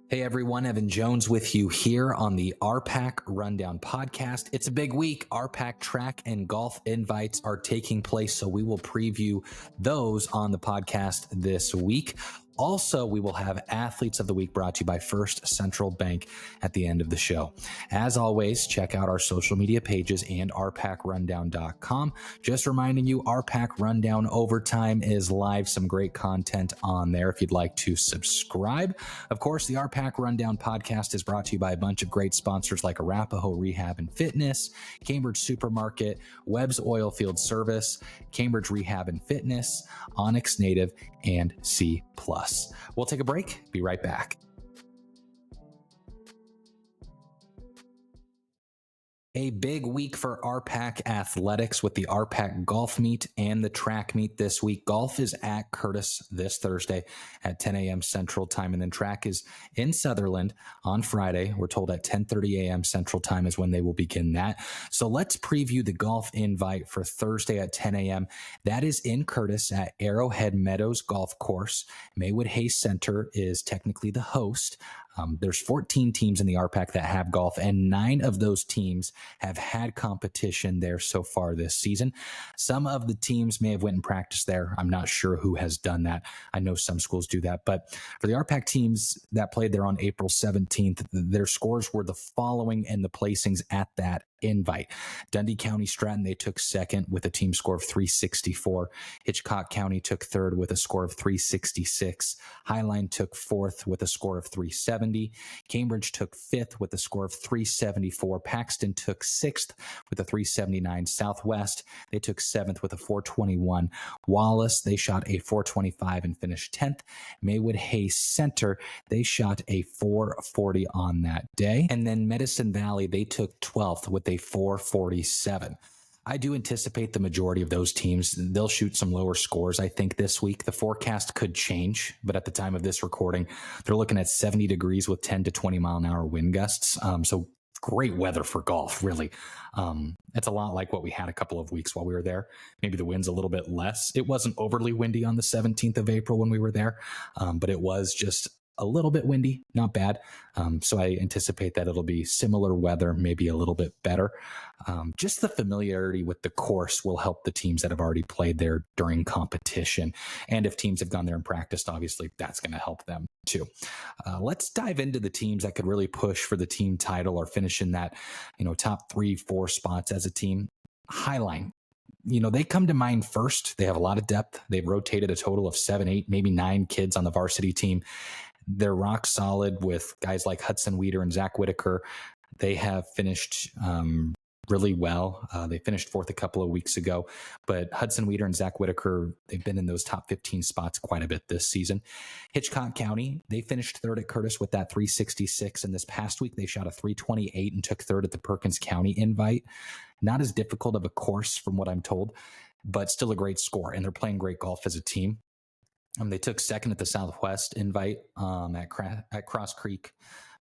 Hey everyone, Evan Jones with you here on the RPAC Rundown podcast. It's a big week. RPAC Track and Golf Invites are taking place, so we will preview those on the podcast this week. Also, we will have Athletes of the Week brought to you by First Central Bank at the end of the show. As always, check out our social media pages and rpacrundown.com. Just reminding you, RPAC Rundown Overtime is live. Some great content on there if you'd like to subscribe. Of course, the RPAC Rundown podcast is brought to you by a bunch of great sponsors like Arapahoe Rehab and Fitness, Cambridge Supermarket, Webb's Oilfield Service, Cambridge Rehab and Fitness, Onyx Native, and C+. We'll take a break. Be right back. A big week for RPAC athletics with the RPAC golf meet and the track meet this week. Golf is at Curtis this Thursday at 10 a.m. Central Time, and then track is in Sutherland on Friday. We're told at 10:30 a.m. Central Time is when they will begin that. So let's preview the golf invite for Thursday at 10 a.m. That is in Curtis at Arrowhead Meadows Golf Course. Maywood Hayes Center is technically the host. There's 14 teams in the RPAC that have golf, and 9 of those teams have had competition there so far this season. Some of the teams may have went and practiced there. I'm not sure who has done that. I know some schools do that, but for the RPAC teams that played there on April 17th, their scores were the following and the placings at that invite. Dundee County Stratton, they took second with a team score of 364. Hitchcock County took third with a score of 366. Highline took fourth with a score of 370. Cambridge took fifth with a score of 374. Paxton took sixth with a 379. Southwest, they took seventh with a 421. Wallace, they shot a 425 and finished 10th. Maywood Hayes Center, they shot a 440 on that day. And then Medicine Valley, they took 12th with a 447. I do anticipate the majority of those teams, they'll shoot some lower scores, I think, this week. The forecast could change, but at the time of this recording, they're looking at 70 degrees with 10 to 20 mile an hour wind gusts. So great weather for golf, really. It's a lot like what we had a couple of weeks while we were there. Maybe the wind's a little bit less. It wasn't overly windy on the 17th of April when we were there, but it was just a little bit windy, not bad. So I anticipate that it'll be similar weather, maybe a little bit better. Just the familiarity with the course will help the teams that have already played there during competition. And if teams have gone there and practiced, obviously that's going to help them too. Let's dive into the teams that could really push for the team title or finish in that, top 3-4 spots as a team. Highline. They come to mind first. They have a lot of depth. They've rotated a total of 7, 8, maybe 9 kids on the varsity team. They're rock solid with guys like Hudson Weeder and Zach Whitaker. They have finished really well. They finished fourth a couple of weeks ago, but Hudson Weeder and Zach Whitaker, they've been in those top 15 spots quite a bit this season. Hitchcock County, they finished third at Curtis with that 366, and this past week they shot a 328 and took third at the Perkins County Invite. Not as difficult of a course from what I'm told, but still a great score, and they're playing great golf as a team. They took second at the Southwest Invite at Cross Creek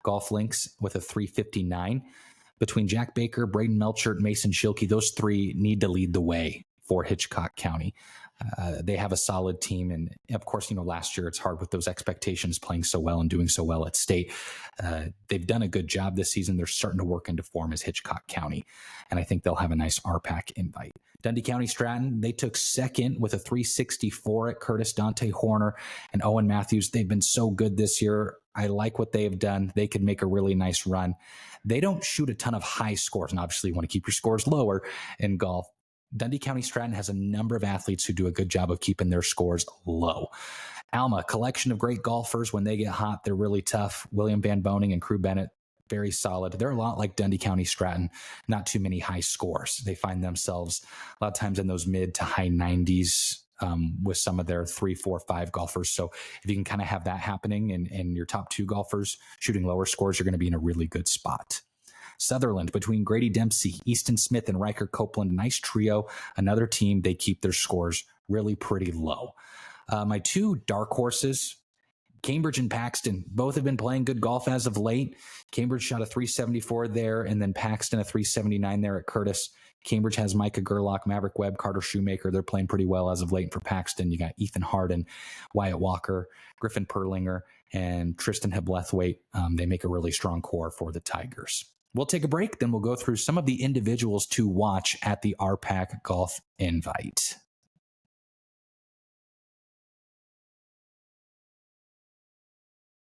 Golf Links with a 359. Between Jack Baker, Braden Melchert, Mason Schilke, those 3 need to lead the way for Hitchcock County. They have a solid team. And of course, last year it's hard with those expectations playing so well and doing so well at state. They've done a good job this season. They're starting to work into form as Hitchcock County. And I think they'll have a nice RPAC invite. Dundee County Stratton, they took second with a 364 at Curtis. Dante Horner and Owen Matthews, they've been so good this year. I like what they have done. They could make a really nice run. They don't shoot a ton of high scores, and obviously you want to keep your scores lower in golf. Dundee County Stratton has a number of athletes who do a good job of keeping their scores low. Alma, collection of great golfers. When they get hot, they're really tough. William Van Boning and Crew Bennett, very solid. They're a lot like Dundee County Stratton, not too many high scores. They find themselves a lot of times in those mid to high 90s with some of their 3, 4, 5 golfers. So if you can kind of have that happening and your top 2 golfers shooting lower scores, you're going to be in a really good spot. Sutherland, between Grady Dempsey, Easton Smith, and Riker Copeland, nice trio. Another team, they keep their scores really pretty low. My 2 dark horses, Cambridge and Paxton both have been playing good golf as of late. Cambridge shot a 374 there, and then Paxton a 379 there at Curtis. Cambridge has Micah Gerlach, Maverick Webb, Carter Shoemaker. They're playing pretty well as of late. For Paxton, you got Ethan Harden, Wyatt Walker, Griffin Perlinger, and Tristan Heblathwaite. They make a really strong core for the Tigers. We'll take a break, then we'll go through some of the individuals to watch at the RPAC Golf Invite.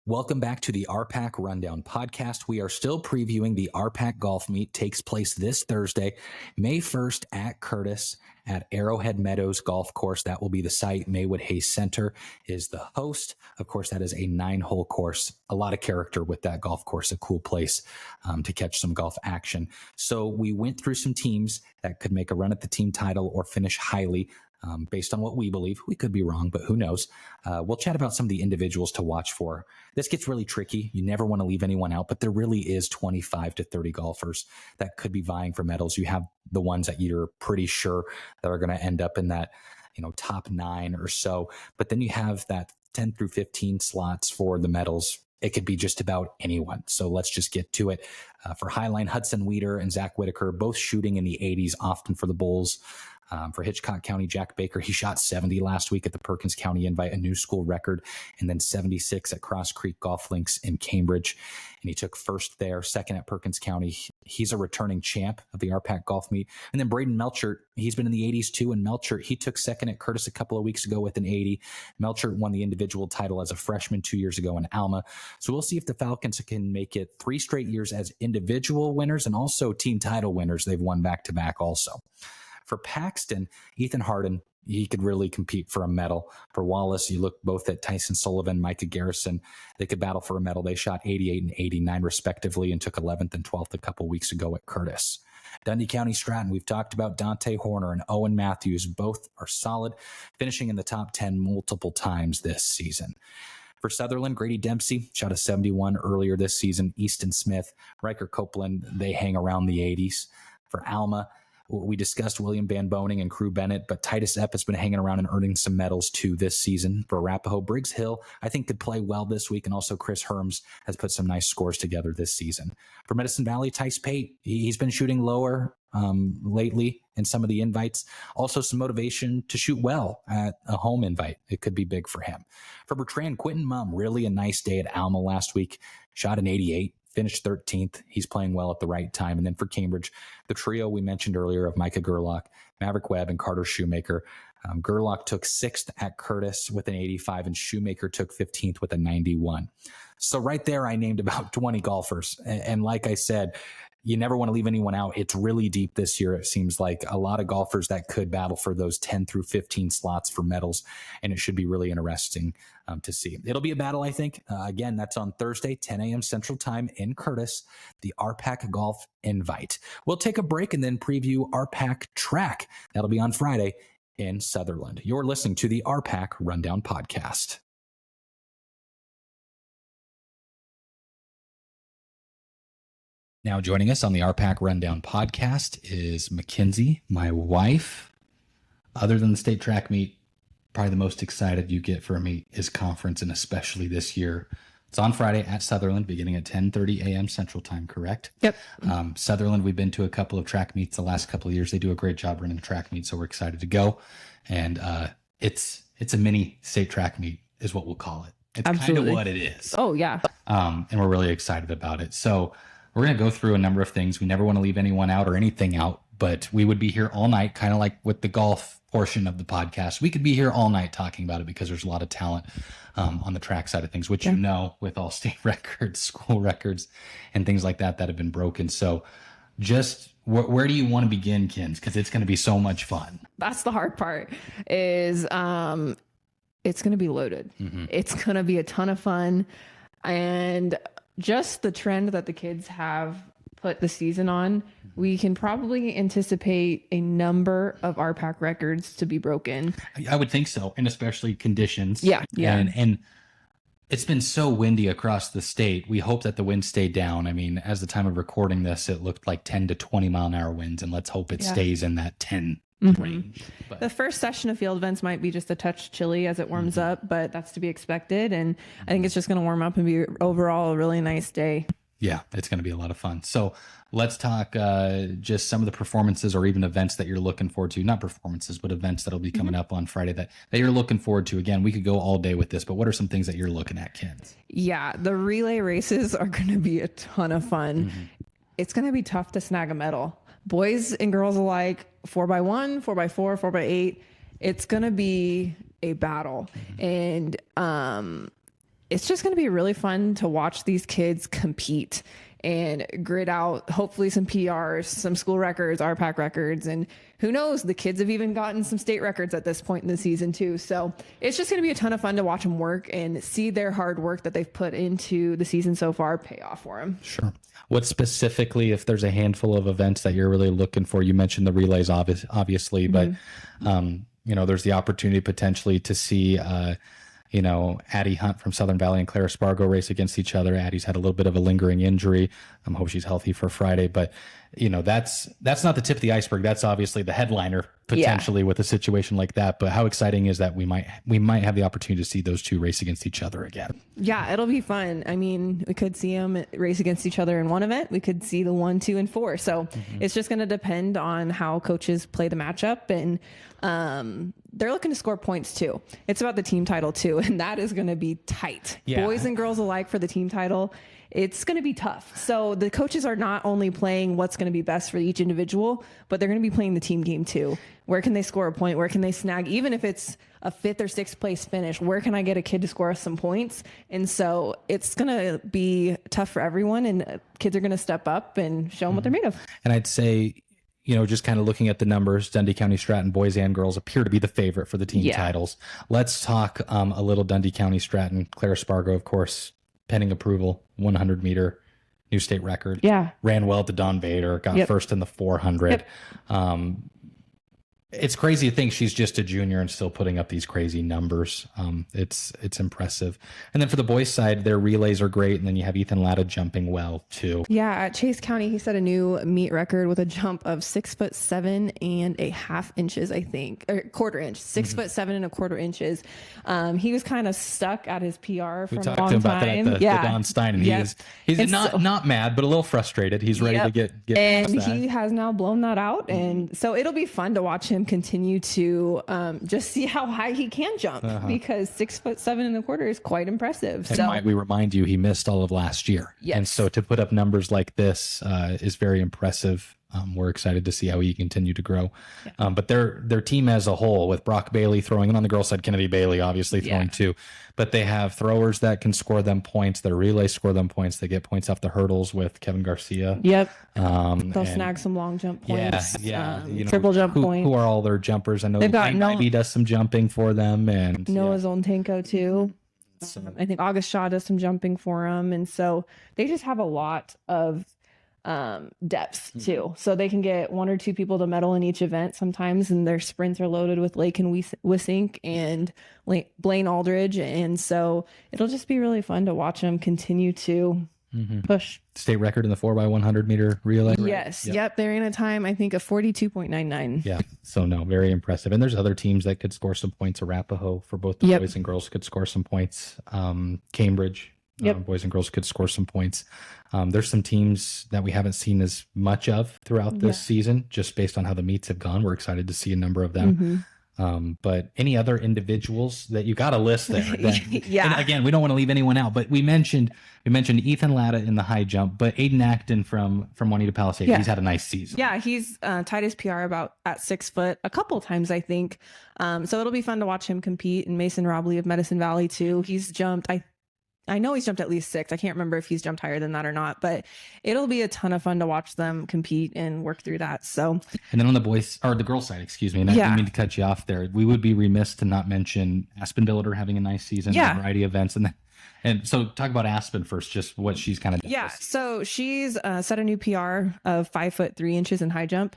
Welcome back to the RPAC Rundown podcast. We are still previewing the RPAC Golf Meet. Takes place this Thursday, May 1st at Curtis at Arrowhead Meadows Golf Course. That will be the site. Maywood Hayes Center is the host. Of course, that is a 9-hole course. A lot of character with that golf course. A cool place to catch some golf action. So we went through some teams that could make a run at the team title or finish highly. Based on what we believe. We could be wrong, but who knows? We'll chat about some of the individuals to watch for. This gets really tricky. You never want to leave anyone out, but there really is 25 to 30 golfers that could be vying for medals. You have the ones that you're pretty sure that are going to end up in that, top 9 or so. But then you have that 10 through 15 slots for the medals. It could be just about anyone. So let's just get to it. For Highline, Hudson Weeder and Zach Whitaker, both shooting in the 80s often for the Bulls. For Hitchcock County, Jack Baker, he shot 70 last week at the Perkins County Invite, a new school record, and then 76 at Cross Creek Golf Links in Cambridge. And he took first there, second at Perkins County. He's a returning champ of the RPAC Golf Meet. And then Braden Melchert, he's been in the 80s too. And Melchert, he took second at Curtis a couple of weeks ago with an 80. Melchert won the individual title as a freshman 2 years ago in Alma. So we'll see if the Falcons can make it 3 straight years as individual winners and also team title winners. They've won back-to-back also. For Paxton, Ethan Harden, he could really compete for a medal. For Wallace, you look both at Tyson Sullivan, Micah Garrison. They could battle for a medal. They shot 88 and 89 respectively and took 11th and 12th a couple weeks ago at Curtis. Dundee County Stratton, we've talked about Dante Horner and Owen Matthews. Both are solid, finishing in the top 10 multiple times this season. For Sutherland, Grady Dempsey shot a 71 earlier this season. Easton Smith, Riker Copeland, they hang around the 80s. For Alma, we discussed William Van Boning and Crew Bennett, but Titus Epp has been hanging around and earning some medals too this season. For Arapahoe, Briggs Hill, I think could play well this week, and also Chris Herms has put some nice scores together this season. For Medicine Valley, Tice Pate, he's been shooting lower lately in some of the invites. Also some motivation to shoot well at a home invite. It could be big for him. For Bertrand, Quentin Mumm, really a nice day at Alma last week. Shot an 88. Finished 13th. He's playing well at the right time. And then for Cambridge, the trio we mentioned earlier of Micah Gerlach, Maverick Webb, and Carter Shoemaker. Gerlach took 6th at Curtis with an 85, and Shoemaker took 15th with a 91. So right there, I named about 20 golfers. And like I said, you never want to leave anyone out. It's really deep this year. It seems like a lot of golfers that could battle for those 10 through 15 slots for medals, and it should be really interesting to see. It'll be a battle, I think. Again, that's on Thursday, 10 a.m. Central Time in Curtis, the RPAC Golf Invite. We'll take a break and then preview RPAC Track. That'll be on Friday in Sutherland. You're listening to the RPAC Rundown Podcast. Now joining us on the RPAC Rundown podcast is Mackenzie, my wife. Other than the state track meet, probably the most excited you get for a meet is conference, and especially this year. It's on Friday at Sutherland, beginning at 10:30 a.m. Central Time, correct? Yep. Sutherland, we've been to a couple of track meets the last couple of years. They do a great job running the track meet, so we're excited to go. And it's a mini state track meet is what we'll call it. It's Absolutely. kind of what it is. Oh, yeah. And we're really excited about it. So we're going to go through a number of things. We never want to leave anyone out or anything out, but we would be here all night, kind of like with the golf portion of the podcast. We could be here all night talking about it because there's a lot of talent on the track side of things, which, with all state records, school records, and things like that have been broken. So just where do you want to begin, Kins? Because it's going to be so much fun. That's the hard part is it's going to be loaded. Mm-hmm. It's going to be a ton of fun. And just the trend that the kids have put the season on, we can probably anticipate a number of RPAC records to be broken. I would think so, and especially conditions. Yeah. And it's been so windy across the state. We hope that the winds stay down. I mean, as the time of recording this, it looked like 10 to 20 mile an hour winds, and let's hope it stays in that 10 range. But The first session of field events might be just a touch chilly as it warms up, but that's to be expected. And I think it's just going to warm up and be overall a really nice day. yeah, it's going to be a lot of fun. So let's talk just some of the performances or even events that you're looking forward to. Not performances, but events that'll be coming up on Friday that you're looking forward to. Again, we could go all day with this, but what are some things that you're looking at, kids? Yeah, the relay races are going to be a ton of fun. It's going to be tough to snag a medal. Boys and girls alike, 4x1, 4x4, 4x8. It's going to be a battle. And it's just going to be really fun to watch these kids compete and grid out hopefully some PRs, some school records, RPAC records, and who knows, the kids have even gotten some state records at this point in the season too. So it's just going to be a ton of fun to watch them work and see their hard work that they've put into the season so far pay off for them. Sure. What specifically, if there's a handful of events that you're really looking for, you mentioned the relays obviously, but there's the opportunity potentially to see Addie Hunt from Southern Valley and Clara Spargo race against each other. Addie's had a little bit of a lingering injury. I hope she's healthy for Friday, but that's not the tip of the iceberg. That's obviously the headliner potentially with a situation like that. But how exciting is that we might have the opportunity to see those two race against each other again? Yeah, it'll be fun. I mean, we could see them race against each other in one event. We could see the 1, 2, and 4. So it's just going to depend on how coaches play the matchup, and they're looking to score points too. It's about the team title too, and that is going to be tight. Yeah. Boys and girls alike for the team title. It's going to be tough. So the coaches are not only playing what's going to be best for each individual, but they're going to be playing the team game too. Where can they score a point? Where can they snag, even if it's a 5th or 6th place finish, where can I get a kid to score us some points? And so it's going to be tough for everyone, and kids are going to step up and show them what they're made of. And I'd say, just kind of looking at the numbers, Dundee County Stratton boys and girls appear to be the favorite for the team titles. Let's talk a little Dundee County Stratton. Clara Spargo, of course, pending approval, 100-meter new state record. Yeah. Ran well to Dawn Bader, got first in the 400. It's crazy to think she's just a junior and still putting up these crazy numbers. It's impressive. And then for the boys' side, their relays are great. And then you have Ethan Latta jumping well too. Yeah, at Chase County, he set a new meet record with a jump of 6'7.5 inches, I think, or quarter inch, 6'7.25 inches. He was kind of stuck at his PR from a long time. We talked to him about that at the Don Stein, and he's not mad, but a little frustrated. He's ready to get and past that. He has now blown that out, and so it'll be fun to watch him continue to just see how high he can jump, because 6'7.25" is quite impressive. And might we remind you, he missed all of last year. Yes. And so to put up numbers like this is very impressive. We're excited to see how he continue to grow. Yeah. But their team as a whole, with Brock Bailey throwing, and on the girls' side, Kennedy Bailey obviously throwing too. But they have throwers that can score them points. Their relays score them points. They get points off the hurdles with Kevin Garcia. Yep. They'll snag some long jump points. Triple jump points. Who are all their jumpers? I know Ivy does some jumping for them, and Noah Zoltanko too. I think August Shaw does some jumping for them, and so they just have a lot of depth too, so they can get 1 or 2 people to medal in each event sometimes, and their sprints are loaded with Lakin Wisink and Blaine Aldridge, and so it'll just be really fun to watch them continue to push. State record in the 4x100 meter relay, right? Yes. Yep, they're in a time, I think, of 42.99. Yeah, so no, very impressive. And there's other teams that could score some points. Arapahoe, for both the boys and girls, could score some points. Cambridge, boys and girls could score some points. There's some teams that we haven't seen as much of throughout this season, just based on how the meets have gone. We're excited to see a number of them. But any other individuals that you got a list there? And again, we don't want to leave anyone out, but we mentioned Ethan Latta in the high jump, but Aiden Acton from Juanita Palisades, he's had a nice season. Yeah, he's tied his PR about at 6 foot a couple times, I think. So it'll be fun to watch him compete. And Mason Robley of Medicine Valley too. He's jumped, I know he's jumped at least 6. I can't remember if he's jumped higher than that or not, but it'll be a ton of fun to watch them compete and work through that. So, and then on the girls side, excuse me, and I didn't mean to cut you off there. We would be remiss to not mention Aspen Billiter having a nice season, a variety of events, and so talk about Aspen first, just what she's kind of done. Yeah, so she's set a new PR of 5'3" in high jump.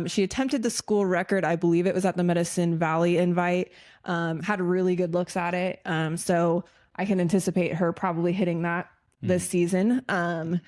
She attempted the school record, I believe it was at the Medicine Valley Invite. Had really good looks at it. So I can anticipate her probably hitting that this season. And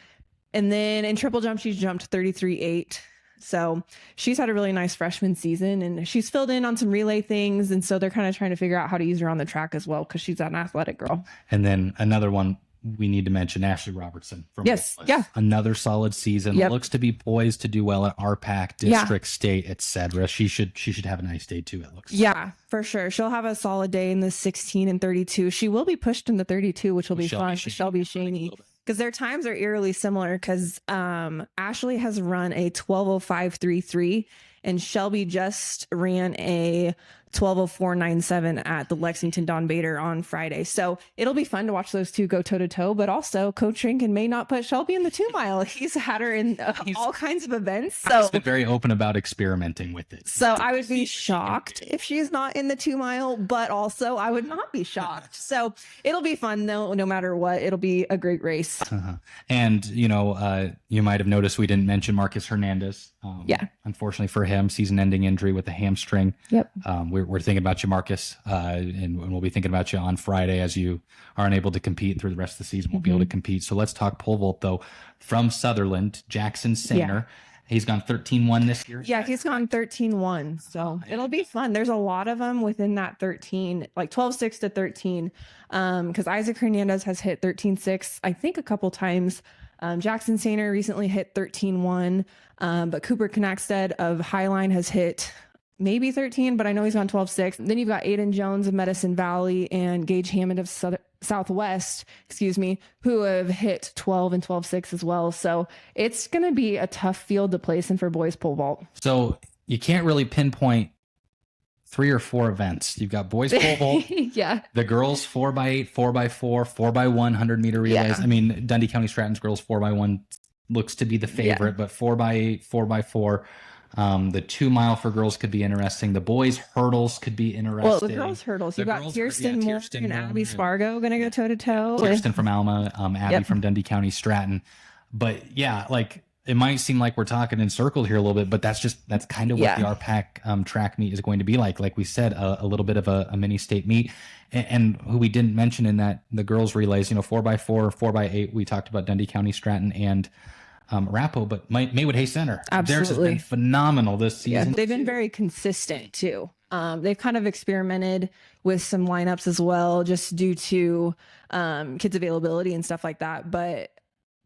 then in triple jump, she's jumped 33.8 So she's had a really nice freshman season, and she's filled in on some relay things. And so they're kind of trying to figure out how to use her on the track as well, because she's an athletic girl. And then another one we need to mention, Ashley Robertson. From Yes. Wakefield. Yeah. Another solid season. Yep. Looks to be poised to do well at RPAC, district, state, etc. She should have a nice day too, it looks. Yeah, for sure. She'll have a solid day in the 16 and 32. She will be pushed in the 32, which will be fun. Shelby Shaney. Because their times are eerily similar, because Ashley has run a 12:05.33 and Shelby just ran a 12:04.97 at the Lexington Don Bader on Friday. So it'll be fun to watch those two go toe to toe, but also Coach Rinkin may not put Shelby in the 2 mile. He's had her in all kinds of events. So he's been very open about experimenting with it. So I would be shocked if she's not in the 2 mile, but also I would not be shocked. So it'll be fun though, no matter what. It'll be a great race. And, you might have noticed we didn't mention Marcus Hernandez. Unfortunately for him, season-ending injury with a hamstring. Yep. We're thinking about you, Marcus, and we'll be thinking about you on Friday as you are unable to compete through the rest of the season. Won't be able to compete. So let's talk pole vault, though. From Sutherland, Jackson Sainer. He's gone 13-1 this year. Yeah, he's gone 13-1. So it'll be fun. There's a lot of them within that 13, like 12-6 to 13. Because Isaac Hernandez has hit 13-6, I think, a couple times. Jackson Sainer recently hit 13-1. But Cooper Knackstead of Highline has hit maybe 13, but I know he's gone 12-6. Then you've got Aiden Jones of Medicine Valley and Gage Hammond of Southwest, who have hit 12 and 12-6 as well. So it's going to be a tough field to place in for boys pole vault. So you can't really pinpoint 3 or 4 events. You've got boys pole vault. The girls 4x8, 4x4, 4x1 100-meter relays. I mean, Dundee County Stratton's girls 4x1 looks to be the favorite, but 4x8, 4x4. The 2 mile for girls could be interesting. The boys hurdles could be interesting. Well, the girls hurdles, you've got Kirsten Moore and Abby Spargo going to go toe to toe. Kirsten from Alma, Abby from Dundee County Stratton. But it might seem like we're talking in circles here a little bit, but that's kind of what the RPAC track meet is going to be like. Like we said, a little bit of a mini state meet. And who we didn't mention in that, the girls relays, 4x4, 4x8, we talked about Dundee County Stratton and Rappo, but Maywood Hay Center. Absolutely. Theirs has been phenomenal this season. They've been very consistent too. They've kind of experimented with some lineups as well, just due to kids' availability and stuff like that. But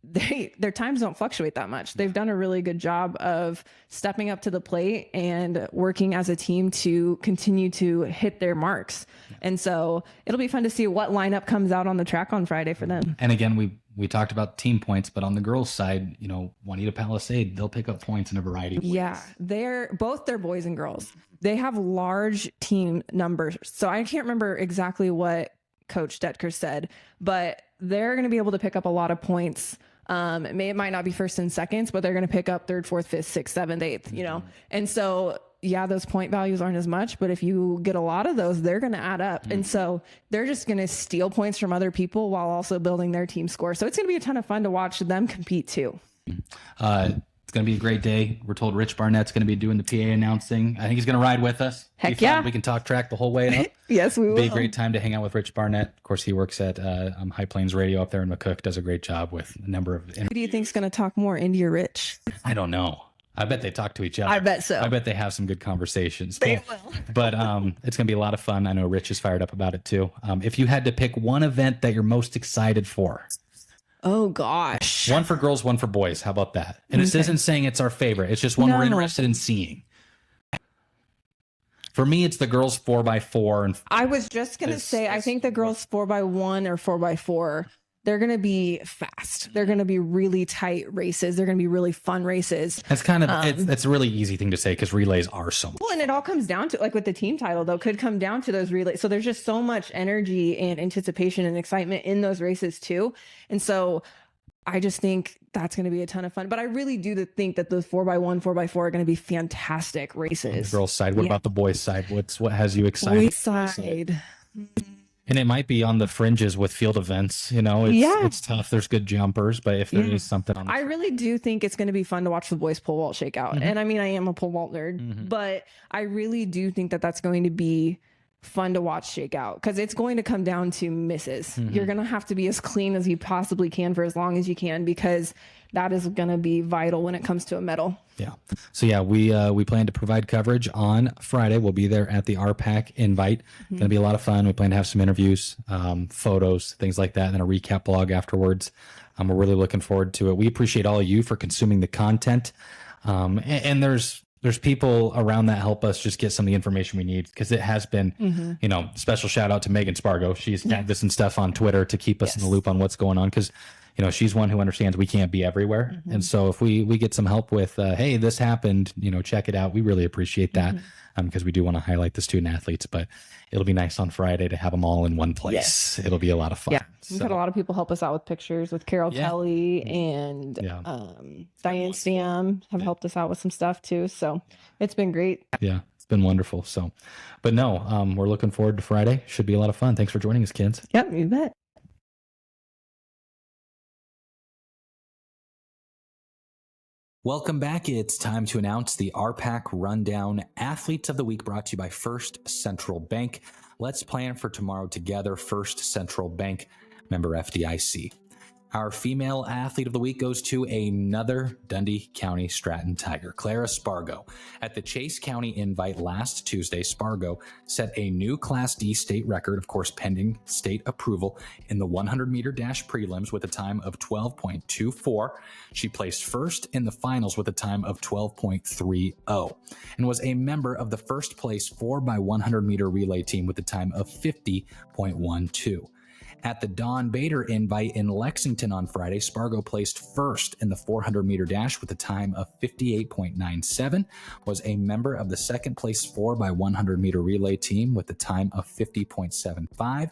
their times don't fluctuate that much. They've done a really good job of stepping up to the plate and working as a team to continue to hit their marks. And so it'll be fun to see what lineup comes out on the track on Friday for them. And again, we talked about team points, but on the girls' side, Juanita Palisade, they'll pick up points in a variety of ways. Yeah, they're boys and girls. They have large team numbers. So I can't remember exactly what Coach Detker said, but they're going to be able to pick up a lot of points. It might not be first and seconds, but they're going to pick up 3rd, 4th, 5th, 6th, 7th, 8th, And so, those point values aren't as much, but if you get a lot of those, they're going to add up. And so they're just going to steal points from other people while also building their team score. So it's going to be a ton of fun to watch them compete too. It's going to be a great day. We're told Rich Barnett's going to be doing the PA announcing. I think he's going to ride with us. Heck yeah. We can talk track the whole way up. Yes, we will. Be a great time to hang out with Rich Barnett. Of course, he works at High Plains Radio up there in McCook, does a great job with a number of interviews. Who do you think's going to talk more, Indy or Rich? I don't know. I bet they talk to each other. I bet so. I bet they have some good conversations. They will. But it's going to be a lot of fun. I know Rich is fired up about it too. If you had to pick one event that you're most excited for. Oh, gosh. One for girls, one for boys. How about that? And This isn't saying it's our favorite. It's just one we're interested in seeing. For me, it's the girls 4x4. And I was just going to say, I think the girls 4x1 or 4x4, they're going to be fast. They're going to be really tight races. They're going to be really fun races. That's kind of, it's a really easy thing to say because relays are so much. Well, and it all comes down to, like with the team title, though, could come down to those relays. So there's just so much energy and anticipation and excitement in those races too. And so I just think that's going to be a ton of fun. But I really do think that those 4x1, 4x4 are going to be fantastic races. On the girls' side. What about the boys' side? What has you excited? Boys' side. And it might be on the fringes with field events. It's tough. There's good jumpers, but if there is something on the I really do think it's going to be fun to watch the boys pole vault shake out. And I mean, I am a pole vault nerd, but I really do think that that's going to be fun to watch shake out, because it's going to come down to misses. You're going to have to be as clean as you possibly can for as long as you can, because that is going to be vital when it comes to a medal. Yeah. So yeah, we plan to provide coverage on Friday. We'll be there at the RPAC Invite. Going to be a lot of fun. We plan to have some interviews, photos, things like that, and then a recap blog afterwards. We're really looking forward to it. We appreciate all of you for consuming the content. And there's people around that help us just get some of the information we need, because it has been, special shout out to Megan Spargo. She's canvassing stuff on Twitter to keep us in the loop on what's going on, because she's one who understands we can't be everywhere. And so if we get some help with, hey, this happened, check it out, we really appreciate that, because we do want to highlight the student athletes. But it'll be nice on Friday to have them all in one place. It'll be a lot of fun. Yeah, we've had a lot of people help us out with pictures, with Carol Kelly and Diane Stam have helped us out with some stuff too. So it's been great. Yeah, it's been wonderful. So, but no, we're looking forward to Friday. Should be a lot of fun. Thanks for joining us, kids. Yep, you bet. Welcome back. It's time to announce the RPAC Rundown Athletes of the Week, brought to you by First Central Bank. Let's plan for tomorrow together. First Central Bank, member FDIC. Our female athlete of the week goes to another Dundee County Stratton Tiger, Clara Spargo. At the Chase County Invite last Tuesday, Spargo set a new Class D state record, of course, pending state approval, in the 100-meter dash prelims with a time of 12.24. She placed first in the finals with a time of 12.30 and was a member of the first place 4x100-meter relay team with a time of 50.12. At the Don Bader Invite in Lexington on Friday, Spargo placed first in the 400-meter dash with a time of 58.97, was a member of the second place 4x100-meter relay team with a time of 50.75,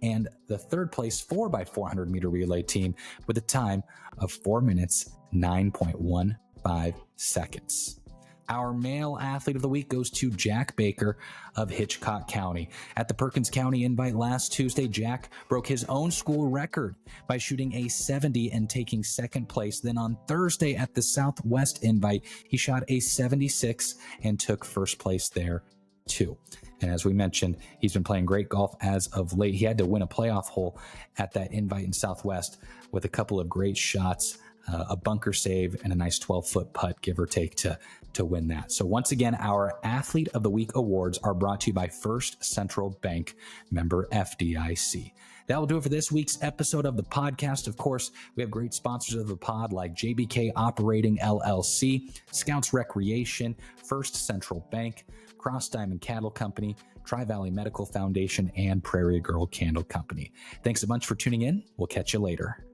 and the third place 4x400-meter relay team with a time of 4 minutes, 9.15 seconds. Our male athlete of the week goes to Jack Baker of Hitchcock County. At the Perkins County Invite last Tuesday, Jack broke his own school record by shooting a 70 and taking second place. Then on Thursday at the Southwest Invite, he shot a 76 and took first place there too. And as we mentioned, he's been playing great golf as of late. He had to win a playoff hole at that Invite in Southwest with a couple of great shots, a bunker save, and a nice 12-foot putt, give or take, to win that. So once again, our Athlete of the Week awards are brought to you by First Central Bank, member FDIC. That will do it for this week's episode of the podcast. Of course, we have great sponsors of the pod like JBK Operating LLC, Scouts Recreation, First Central Bank, Cross Diamond Cattle Company, Tri-Valley Medical Foundation, and Prairie Girl Candle Company. Thanks a bunch for tuning in. We'll catch you later.